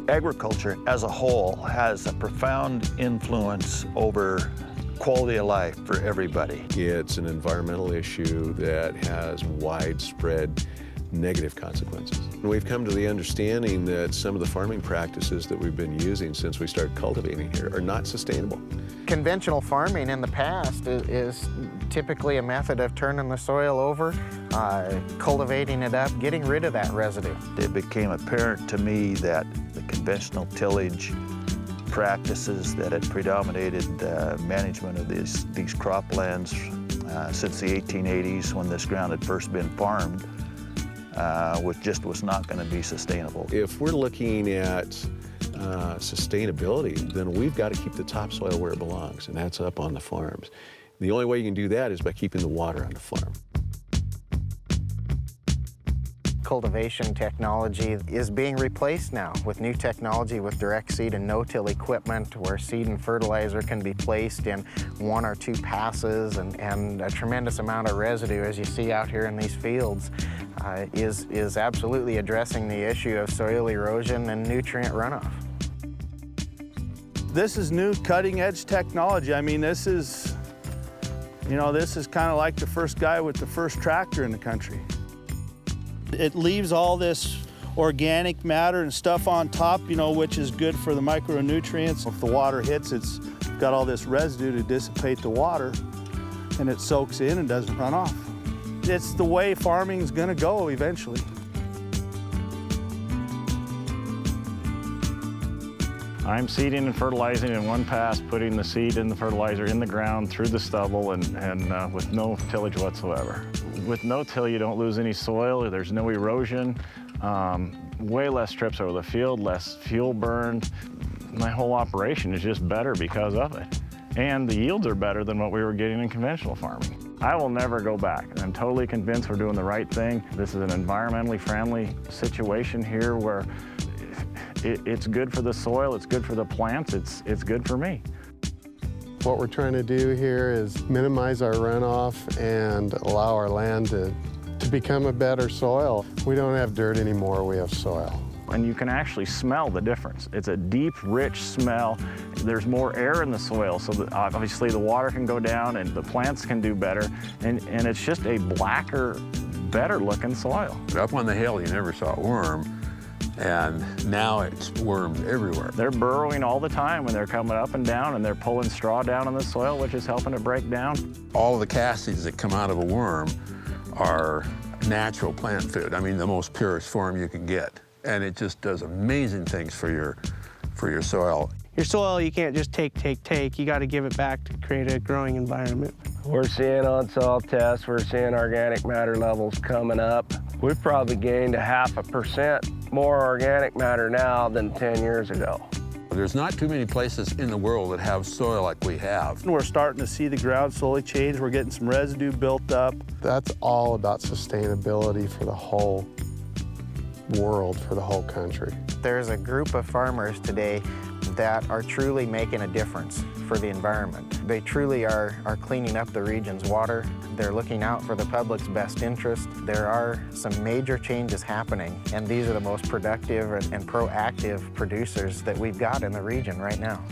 Agriculture as a whole has a profound influence over quality of life for everybody. It's an environmental issue that has widespread negative consequences. We've come to the understanding that some of the farming practices that we've been using since we started cultivating here are not sustainable. Conventional farming in the past is typically a method of turning the soil over, cultivating it up, getting rid of that residue. It became apparent to me that the conventional tillage practices that had predominated management of these croplands since the 1880s, when this ground had first been farmed, was not going to be sustainable. If we're looking at sustainability, then we've got to keep the topsoil where it belongs, and that's up on the farms. The only way you can do that is by keeping the water on the farm. Cultivation technology is being replaced now with new technology, with direct seed and no-till equipment, where seed and fertilizer can be placed in 1 or 2 passes, and a tremendous amount of residue, as you see out here in these fields, is absolutely addressing the issue of soil erosion and nutrient runoff. This is new cutting-edge technology. I mean, this is kind of like the first guy with the first tractor in the country. It leaves all this organic matter and stuff on top, which is good for the micronutrients. If the water hits, it's got all this residue to dissipate the water, and it soaks in and doesn't run off. It's the way farming's gonna go eventually. I'm seeding and fertilizing in one pass, putting the seed and the fertilizer in the ground through the stubble and with no tillage whatsoever. With no till, you don't lose any soil, there's no erosion, way less trips over the field, less fuel burned. My whole operation is just better because of it. And the yields are better than what we were getting in conventional farming. I will never go back. I'm totally convinced we're doing the right thing. This is an environmentally friendly situation here where it's good for the soil, it's good for the plants, it's good for me. What we're trying to do here is minimize our runoff and allow our land to become a better soil. We don't have dirt anymore, we have soil. And you can actually smell the difference. It's a deep, rich smell. There's more air in the soil, so that obviously the water can go down and the plants can do better. And it's just a blacker, better looking soil. Up on the hill, you never saw a worm. And now it's worms everywhere. They're burrowing all the time when they're coming up and down, and they're pulling straw down in the soil, which is helping it break down. All of the cassids that come out of a worm are natural plant food. I mean, the most purest form you can get. And it just does amazing things for your soil. Your soil, you can't just take. You got to give it back to create a growing environment. We're seeing on soil tests, we're seeing organic matter levels coming up. We've probably gained 0.5% more organic matter now than 10 years ago. There's not too many places in the world that have soil like we have. We're starting to see the ground slowly change. We're getting some residue built up. That's all about sustainability for the whole world, for the whole country. There's a group of farmers today that are truly making a difference for the environment. They truly are cleaning up the region's water. They're looking out for the public's best interest. There are some major changes happening, and these are the most productive and proactive producers that we've got in the region right now.